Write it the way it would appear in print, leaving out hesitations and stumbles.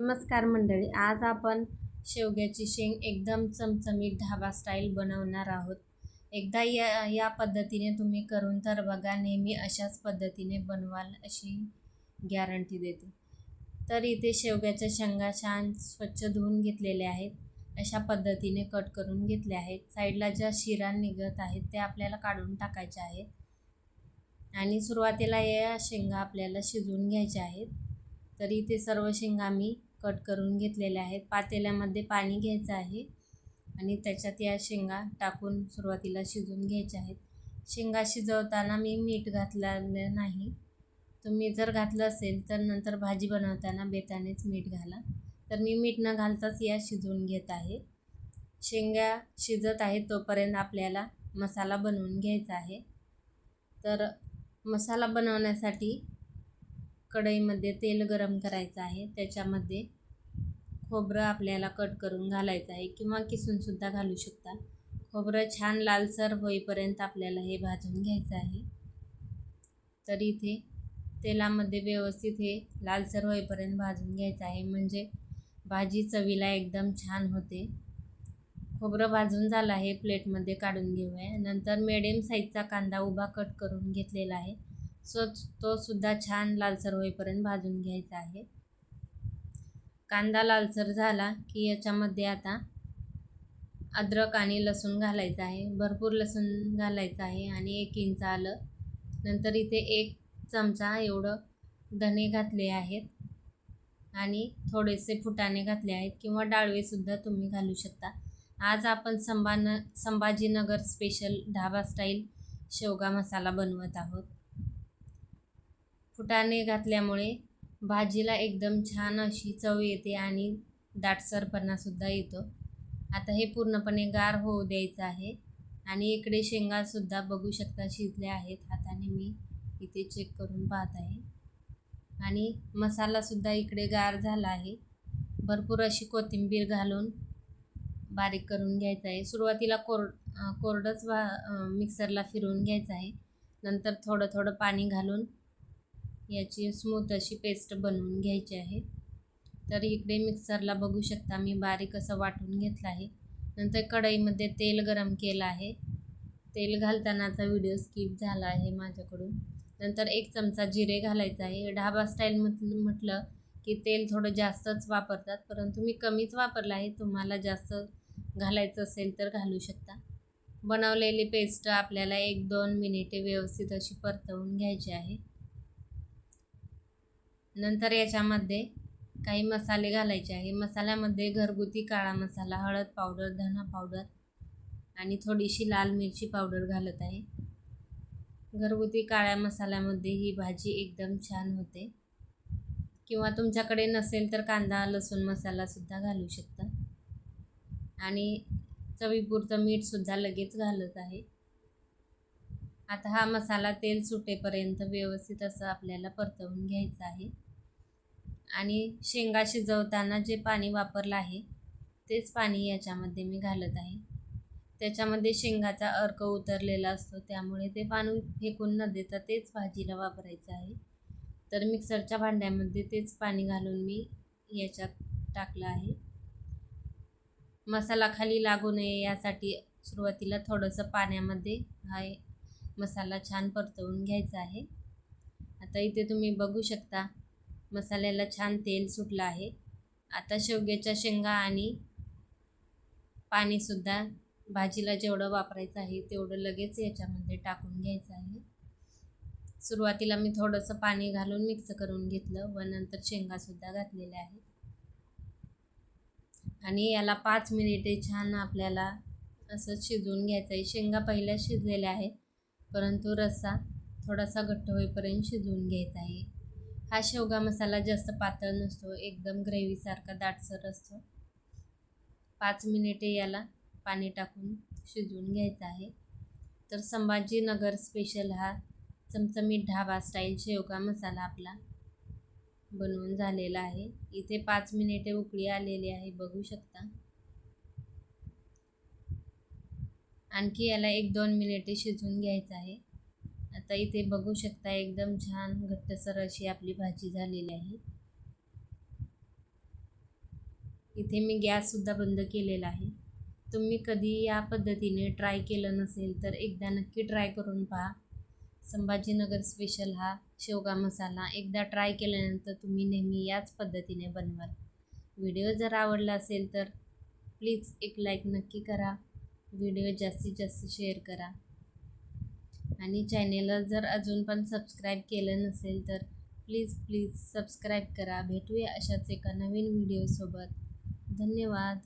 नमस्कार मंडळी, आज आपण शेवग्याची शेंग एकदम चमचमीत ढाबा स्टाईल बनवणार आहोत. एकदा या या पद्धतीने तुम्ही करून तर बघा, नेहमी अशाच पद्धतीने बनवाल अशी गॅरंटी देते. तर इथे शेवग्याच्या शेंगा छान स्वच्छ धुवून घेतलेल्या आहेत. अशा पद्धतीने कट करून घेतल्या आहेत. साईडला ज्या शिरा निघत आहेत त्या आपल्याला काढून टाकायच्या आहेत. आणि सुरुवातीला या शेंगा आपल्याला शिजवून घ्यायच्या आहेत. तर इथे सर्व शेंगा मी कट करून घेतलेल्या आहेत. पातेल्यामध्ये पाणी घ्यायचं आहे आणि त्याच्यात या शेंगा टाकून सुरुवातीला शिजवून घ्यायच्या आहेत. शेंगा शिजवताना मी मीठ घातलेलं नाही. तुम्ही जर घातलं असेल तर नंतर भाजी बनवताना बेतानेच मीठ घाला. तर मी मीठ न घालताच या शिजवून घेत आहे. शेंगा शिजत आहेत तोपर्यंत आपल्याला मसाला बनवून घ्यायचा आहे. तर मसाला बनवण्यासाठी कढईमध्ये तेल गरम करायचं आहे. त्याच्यामध्ये खोबरं आपल्याला कट करून घालायचं आहे किंवा किसूनसुद्धा घालू शकता. खोबरं छान लालसर होईपर्यंत आपल्याला हे भाजून घ्यायचं आहे. तर इथे तेलामध्ये व्यवस्थित हे लालसर होईपर्यंत भाजून घ्यायचं आहे, म्हणजे भाजी चवीला एकदम छान होते. खोबरं भाजून झालं आहे, प्लेटमध्ये काढून घेऊया. नंतर मिडियम साईजचा कांदा उभा कट करून घेतलेला आहे. तो सुद्धा छान लालसर होईपर्यंत भाजून घ्यायचा आहे. कांदा लालसर झाला की याच्यामध्ये आता अद्रक आणि लसूण घालायचं आहे. भरपूर लसूण घालायचं आहे आणि 1 इंच आलं. नंतर इथे 1 चमचा एवढं धने घातले आहेत आणि थोडेसे फुटाणे घातले आहेत किंवा डाळवेसुद्धा तुम्ही घालू शकता. आज आपण संभाजीनगर स्पेशल ढाबा स्टाईल शेवगा मसाला बनवत आहोत. फुटाणे घातल्यामुळे भाजीला एकदम छान अशी चव येते आणि दाटसरपणासुद्धा येतो. आता हे पूर्णपणे गार होऊ द्यायचं आहे. आणि इकडे शेंगासुद्धा बघू शकता शिजल्या आहेत. हाताने मी इथे चेक करून पाहत आहे. आणि मसालासुद्धा इकडे गार झाला आहे. भरपूर अशी कोथिंबीर घालून बारीक करून घ्यायचं आहे. सुरुवातीला कोरडंच मिक्सरला फिरवून घ्यायचं आहे. नंतर थोडं थोडं पाणी घालून याची स्मूथ अशी पेस्ट बनवून घ्यायची आहे. तर इकडे मिक्सरला बघू शकता मी बारीक असं वाटून घेतलं आहे. नंतर कढईमध्ये तेल गरम केलं आहे. तेल घालतानाचा व्हिडिओ स्किप झाला आहे माझ्याकडून. नंतर 1 चमचा जिरे घालायचं आहे. ढाबा स्टाईल म्हटलं की तेल थोडं जास्तच वापरतात, परंतु मी कमीच वापरलं आहे. तुम्हाला जास्त घालायचं असेल तर घालू शकता. बनवलेली पेस्ट आपल्याला 1-2 मिनिटे व्यवस्थित अशी परतवून घ्यायची आहे. नंतर याच्यामध्ये काही मसाले घालायचे आहे. मसाल्यामध्ये घरगुती काळा मसाला, हळद पावडर, धना पावडर आणि थोडीशी लाल मिरची पावडर घालत आहे. घरगुती काळ्या मसाल्यामध्ये ही भाजी एकदम छान होते. किंवा तुमच्याकडे नसेल तर कांदा लसूण मसालासुद्धा घालू शकता. आणि चवीपुरतं मीठसुद्धा लगेच घालत आहे. आता हा मसाला तेल सुटेपर्यंत व्यवस्थित असं आपल्याला परतवून घ्यायचं आहे. आणि शेंगा शिजवताना जे पाणी वापरलं आहे तेच पाणी याच्यामध्ये मी घालत आहे. त्याच्यामध्ये शेंगाचा अर्क उतरलेला असतो, त्यामुळे ते पाणी फेकून न देता तेच भाजीला वापरायचं आहे. तर मिक्सरच्या भांड्यामध्ये तेच पाणी घालून मी याच्यात टाकलं आहे. मसाला खाली लागू नये यासाठी सुरुवातीला थोडंसं पाण्यामध्ये हा मसाला छान परतवून घ्यायचा आहे. आता इथे तुम्ही बघू शकता मसाल्याला छान तेल सुटलं आहे. आता शेवग्याच्या शेंगा आणि पाणीसुद्धा भाजीला जेवढं वापरायचं आहे तेवढं लगेच याच्यामध्ये टाकून घ्यायचं आहे. सुरुवातीला मी थोडंसं पाणी घालून मिक्स करून घेतलं व नंतर शेंगासुद्धा घातलेल्या आहेत. आणि याला 5 मिनिटे छान आपल्याला असं शिजवून घ्यायचं आहे. शेंगा पहिल्या शिजलेल्या आहेत, परंतु रस्सा थोडासा घट्ट होईपर्यंत शिजवून घ्यायचा आहे. हा शेवगा मसाला जास्त पातळ नसतो, एकदम ग्रेव्हीसारखा दाटसर असतो. 5 मिनिटे याला पाणी टाकून शिजवून घ्यायचं आहे. तर संभाजीनगर स्पेशल हा चमचमीत ढाबा स्टाईल शेवगा मसाला आपला बनवून झालेला आहे. इथे 5 मिनिटे उकळी आलेली आहे, बघू शकता. आणखी याला 1-2 मिनिटे शिजवून घ्यायचं आहे. आता इथे बघू शकता एकदम छान घट्टसर अशी आपली भाजी झालेली आहे. इथे मी गॅससुद्धा बंद केलेला आहे. तुम्ही कधी या पद्धतीने ट्राय केलं नसेल तर एकदा नक्की ट्राय करून पहा. संभाजीनगर स्पेशल हा शेवगा मसाला एकदा ट्राय केल्यानंतर तुम्ही नेहमी याच पद्धतीने बनवाल. व्हिडिओ जर आवडला असेल तर प्लीज एक लाईक नक्की करा. व्हिडिओ जास्तीत जास्त शेअर करा आणि चॅनेलला जर अजून पण सबस्क्राईब केलं नसेल तर प्लीज सबस्क्राईब करा. भेटूया अशाच एका नवीन व्हिडिओसोबत. धन्यवाद.